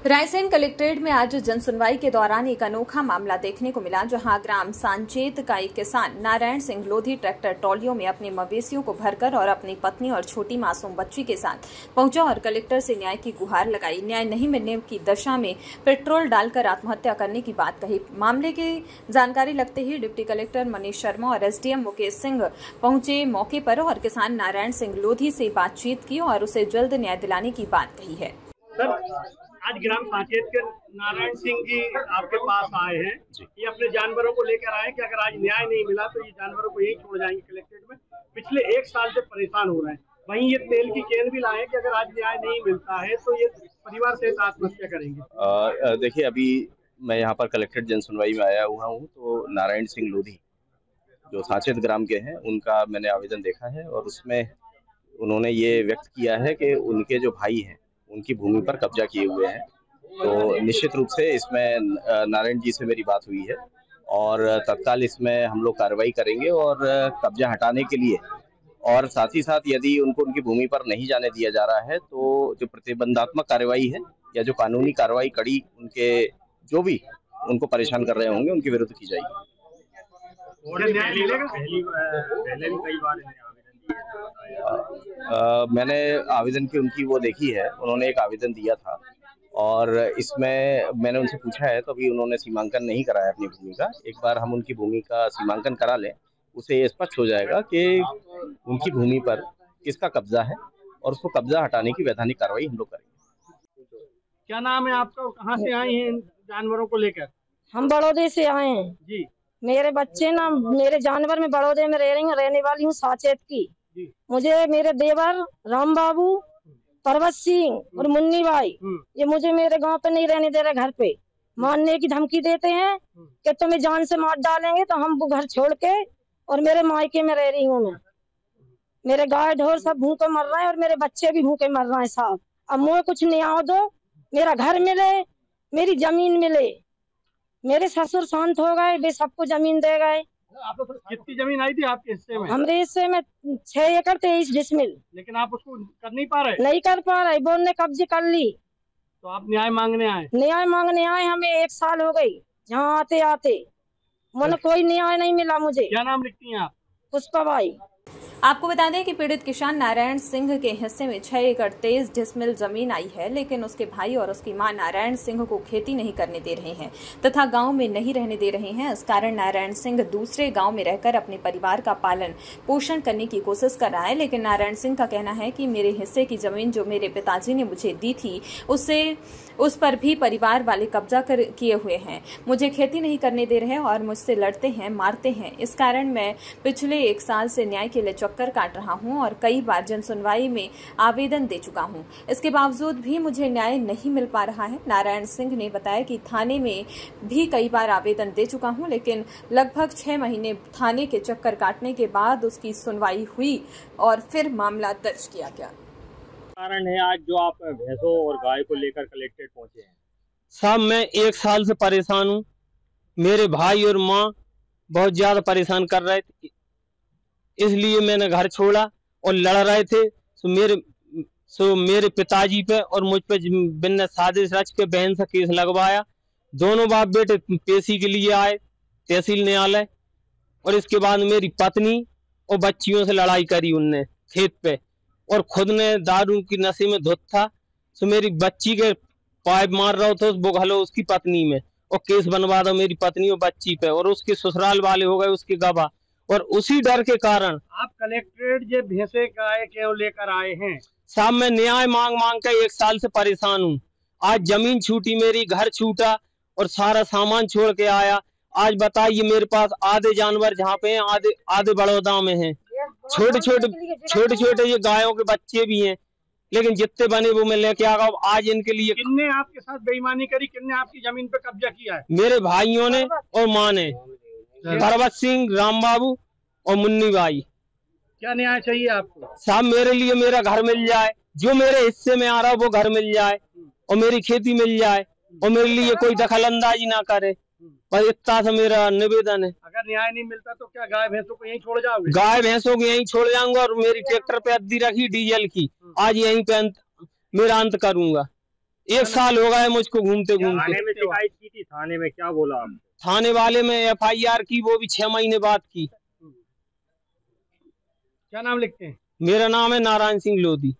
Raisen collectorate में आज जनसुनवाई के दौरान एक अनोखा मामला देखने को मिला, जहां ग्राम सांचेत का एक किसान नारायण सिंह लोधी ट्रैक्टर ट्रॉलियों में अपने मवेशियों को भरकर और अपनी पत्नी और छोटी मासूम बच्ची के साथ पहुंचा और कलेक्टर से न्याय की गुहार लगाई। न्याय नहीं मिलने की दशा में पेट्रोल डालकर आत्महत्या करने की बात कही। मामले की जानकारी लगते ही डिप्टी कलेक्टर मनीष शर्मा और एसडीएम मुकेश सिंह पहुंचे मौके पर और किसान नारायण सिंह लोधी से बातचीत की और उसे जल्द न्याय दिलाने की बात कही है। आज ग्राम सांचेत के नारायण सिंह जी आपके पास आए हैं। ये अपने जानवरों को लेकर आए कि अगर आज न्याय नहीं मिला तो ये जानवरों को यहीं छोड़ जाएंगे कलेक्ट्रेट में। पिछले 1 साल से परेशान हो रहे हैं। वहीं ये तेल की कैन भी लाए कि अगर आज न्याय नहीं मिलता है तो ये परिवार से आत्महत्या करेंगे। देखिए, अभी मैं यहाँ पर कलेक्ट्रेट जनसुनवाई में आया हुआ हूँ, तो नारायण सिंह लोधी जो सांचेत ग्राम के हैं उनका मैंने आवेदन देखा है और उसमें उन्होंने ये व्यक्त किया है कि उनके जो भाई हैं उनकी भूमि पर कब्जा किए हुए हैं। तो निश्चित रूप से इसमें नारायण जी से मेरी बात हुई है और तत्काल इसमें हम लोग कार्रवाई करेंगे और कब्जा हटाने के लिए, और साथ ही साथ यदि उनको उनकी भूमि पर नहीं जाने दिया जा रहा है तो जो प्रतिबंधात्मक कार्रवाई है या जो कानूनी कार्रवाई कड़ी उनके जो भी उनको परेशान कर रहे होंगे उनके विरुद्ध की जाएगी। मैंने आवेदन की उनकी वो देखी है, उन्होंने एक आवेदन दिया था और इसमें मैंने उनसे पूछा है तो अभी उन्होंने सीमांकन नहीं कराया अपनी भूमि का। एक बार हम उनकी भूमि का सीमांकन करा लें, उसे ये स्पष्ट हो जाएगा कि उनकी भूमि पर किसका कब्जा है और उसको कब्जा हटाने की वैधानिक कार्रवाई हम लोग करेंगे। क्या नाम है आपका, कहाँ से आए हैं जानवरों को लेकर? हम बड़ौदे से आए हैं जी। मेरे बच्चे ना, मेरे जानवर में बड़ौदे में रहने वाली हूँ, सांचेत की। मुझे मेरे देवर राम बाबू, पर्वत सिंह और मुन्नी भाई ये मुझे मेरे गांव पे नहीं रहने दे रहे। घर पे मारने की धमकी देते हैं कि तुम्हें जान से मार डालेंगे। तो हम वो घर छोड़ के और मेरे मायके में रह रही हूँ मैं। मेरे गाय ढोर सब भूखे मर रहे हैं और मेरे बच्चे भी भूखे मर रहे हैं साहब। अब मुझे कुछ न्याय दो, मेरा घर मिले, मेरी जमीन मिले। मेरे ससुर शांत हो गए, वे सबको जमीन दे गए। कितनी जमीन आई थी आपके हिस्से में? हमारे हिस्से में 6 एकड़ 23 डिसमिल। लेकिन आप उसको कर नहीं पा रहे? नहीं कर पा रहे, बोल ने कब्जे कर ली। तो आप न्याय मांगने आए? न्याय मांगने आए, हमें 1 साल हो गई यहाँ आते आते, मन कोई न्याय नहीं मिला मुझे। क्या नाम लिखती हैं आप? पुष्पा बाई। आपको बता दें कि पीड़ित किसान नारायण सिंह के हिस्से में 6 एकड़ 23 डिसमिल जमीन आई है, लेकिन उसके भाई और उसकी मां नारायण सिंह को खेती नहीं करने दे रहे हैं तथा गांव में नहीं रहने दे रहे हैं। इस कारण नारायण सिंह दूसरे गांव में रहकर अपने परिवार का पालन पोषण करने की कोशिश कर रहा है। लेकिन नारायण सिंह का कहना है कि मेरे हिस्से की जमीन जो मेरे पिताजी ने मुझे दी थी उस पर भी परिवार वाले कब्जा किए हुए हैं। मुझे खेती नहीं करने दे रहे और मुझसे लड़ते हैं, मारते हैं। इस कारण मैं पिछले 1 साल से न्याय के लिए चक्कर काट रहा हूं और कई बार जनसुनवाई में आवेदन दे चुका हूं। इसके बावजूद भी मुझे न्याय नहीं मिल पा रहा है। नारायण सिंह ने बताया कि थाने में भी कई बार आवेदन दे चुका हूं, लेकिन लगभग 6 महीने थाने के चक्कर काटने के बाद उसकी सुनवाई हुई और फिर मामला दर्ज किया गया। कारण है आज जो आप भैंसों और गाय को लेकर कलेक्ट्रेट पहुंचे हैं? साहब, मैं 1 साल से परेशान हूँ। मेरे भाई और माँ बहुत ज्यादा परेशान कर रहे थे, इसलिए मैंने घर छोड़ा और लड़ रहे थे। मेरे पिताजी पे और मुझ पे बिना साजिश रच के बहन से केस लगवाया। दोनों बाप बेटे पेशी के लिए आए तहसील न्यायालय, और इसके बाद मेरी पत्नी और बच्चियों से लड़ाई करी उनने खेत पे, और खुद ने दारू की नशे में धुत था। तो मेरी बच्ची के पाइप मार रहा था वो घलो उसकी पत्नी में, और केस बनवा दो मेरी पत्नी और बच्ची पे, और उसके ससुराल वाले हो गए उसके गवाह। और उसी डर के कारण आप कलेक्ट्रेट जे भैंसे गाय क्यों लेकर आए हैं? साहब, मैं न्याय मांग के 1 साल से परेशान हूँ। आज जमीन छूटी, मेरी घर छूटा और सारा सामान छोड़ के आया। आज बताइए, मेरे पास आधे जानवर जहाँ पे हैं, आधे बड़ौदा में हैं। छोटे छोटे ये गायों के बच्चे भी हैं, लेकिन जितने बने वो मैं लेके आ गया। आज इनके लिए किन्ने आपके साथ बेईमानी करी? किन्ने आपकी जमीन पे कब्जा किया है? मेरे भाइयों ने और माँ ने, पर्वत सिंह, राम बाबू और मुन्नी भाई। क्या न्याय चाहिए आपको? साहब, मेरे लिए मेरा घर मिल जाए, जो मेरे हिस्से में आ रहा है वो घर मिल जाए और मेरी खेती मिल जाए, और मेरे लिए कोई दखल अंदाजी ना करे, पर इतना सा मेरा निवेदन है। अगर न्याय नहीं मिलता तो क्या गाय भैंसों को यहीं छोड़ जाओगे? गाय भैंसों को यहीं छोड़ जाऊंगा और मेरी ट्रैक्टर पे अद्दी रखी डीजल की, आज यहीं पे मेरा अंत करूंगा। 1 साल हो गया है मुझको घूमते घूमते। थाने में शिकायत की थी, थाने में क्या बोला आप? थाने वाले में FIR की, वो भी 6 महीने बाद की। क्या नाम लिखते हैं? मेरा नाम है नारायण सिंह लोधी।